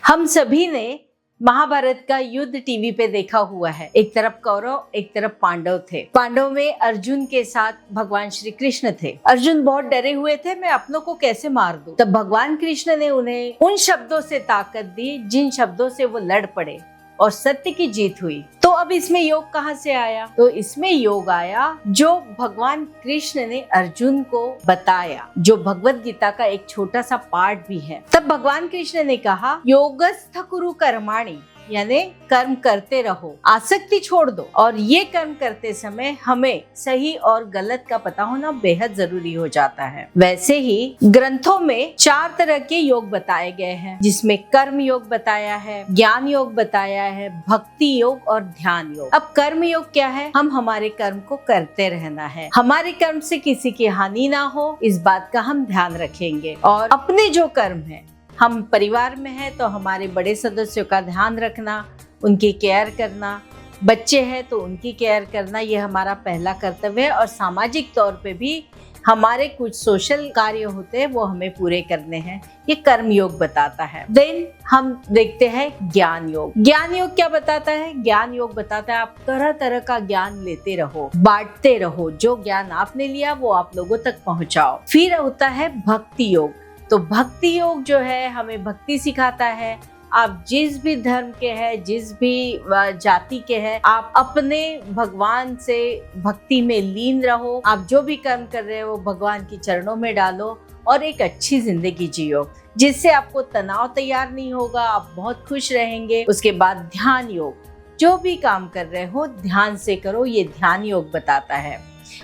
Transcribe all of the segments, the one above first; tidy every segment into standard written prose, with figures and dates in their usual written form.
हम सभी ने महाभारत का युद्ध टीवी पे देखा हुआ है। एक तरफ कौरव, एक तरफ पांडव थे। पांडव में अर्जुन के साथ भगवान श्री कृष्ण थे। अर्जुन बहुत डरे हुए थे, मैं अपनों को कैसे मार दूं। तब भगवान कृष्ण ने उन्हें उन शब्दों से ताकत दी जिन शब्दों से वो लड़ पड़े और सत्य की जीत हुई। तो अब इसमें योग कहाँ से आया? तो इसमें योग आया जो भगवान कृष्ण ने अर्जुन को बताया, जो भगवत गीता का एक छोटा सा पार्ट भी है। तब भगवान कृष्ण ने कहा, योगस्थ कुरु कर्माणि, यानी कर्म करते रहो, आसक्ति छोड़ दो। और ये कर्म करते समय हमें सही और गलत का पता होना बेहद जरूरी हो जाता है। वैसे ही ग्रंथों में 4 तरह के योग बताए गए हैं, जिसमें कर्म योग बताया है, ज्ञान योग बताया है, भक्ति योग और ध्यान योग। अब कर्म योग क्या है? हम हमारे कर्म को करते रहना है, हमारे कर्म से किसी की हानि ना हो, इस बात का हम ध्यान रखेंगे। और अपने जो कर्म है, हम परिवार में हैं तो हमारे बड़े सदस्यों का ध्यान रखना, उनकी केयर करना, बच्चे हैं तो उनकी केयर करना, ये हमारा पहला कर्तव्य है। और सामाजिक तौर पे भी हमारे कुछ सोशल कार्य होते हैं, वो हमें पूरे करने हैं। ये कर्म योग बताता है। देन हम देखते हैं ज्ञान योग। ज्ञान योग क्या बताता है? ज्ञान योग बताता है आप तरह तरह का ज्ञान लेते रहो, बांटते रहो, जो ज्ञान आपने लिया वो आप लोगों तक पहुंचाओ। फिर होता है भक्ति योग। तो भक्ति योग जो है हमें भक्ति सिखाता है। आप जिस भी धर्म के हैं, जिस भी जाति के हैं, आप अपने भगवान से भक्ति में लीन रहो। आप जो भी कर्म कर रहे हो भगवान के चरणों में डालो और एक अच्छी जिंदगी जियो, जिससे आपको तनाव तैयार नहीं होगा, आप बहुत खुश रहेंगे। उसके बाद ध्यान योग, जो भी काम कर रहे हो ध्यान से करो, ये ध्यान योग बताता है।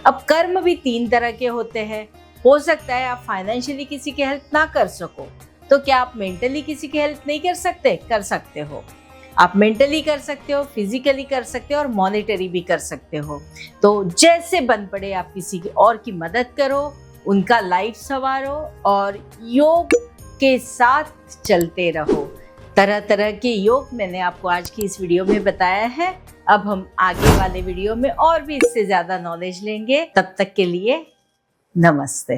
अब कर्म भी 3 तरह के होते हैं। हो सकता है आप फाइनेंशियली किसी की हेल्प ना कर सको, तो क्या आप मेंटली किसी की हेल्प नहीं कर सकते? कर सकते हो। आप मेंटली कर सकते हो, फिजिकली कर सकते हो और मॉनेटरी भी कर सकते हो। तो जैसे बन पड़े आप किसी की और की मदद करो, उनका लाइफ संवारो और योग के साथ चलते रहो। तरह तरह के योग मैंने आपको आज की इस वीडियो में बताया है। अब हम आगे वाले वीडियो में और भी इससे ज्यादा नॉलेज लेंगे। तब तक के लिए नमस्ते।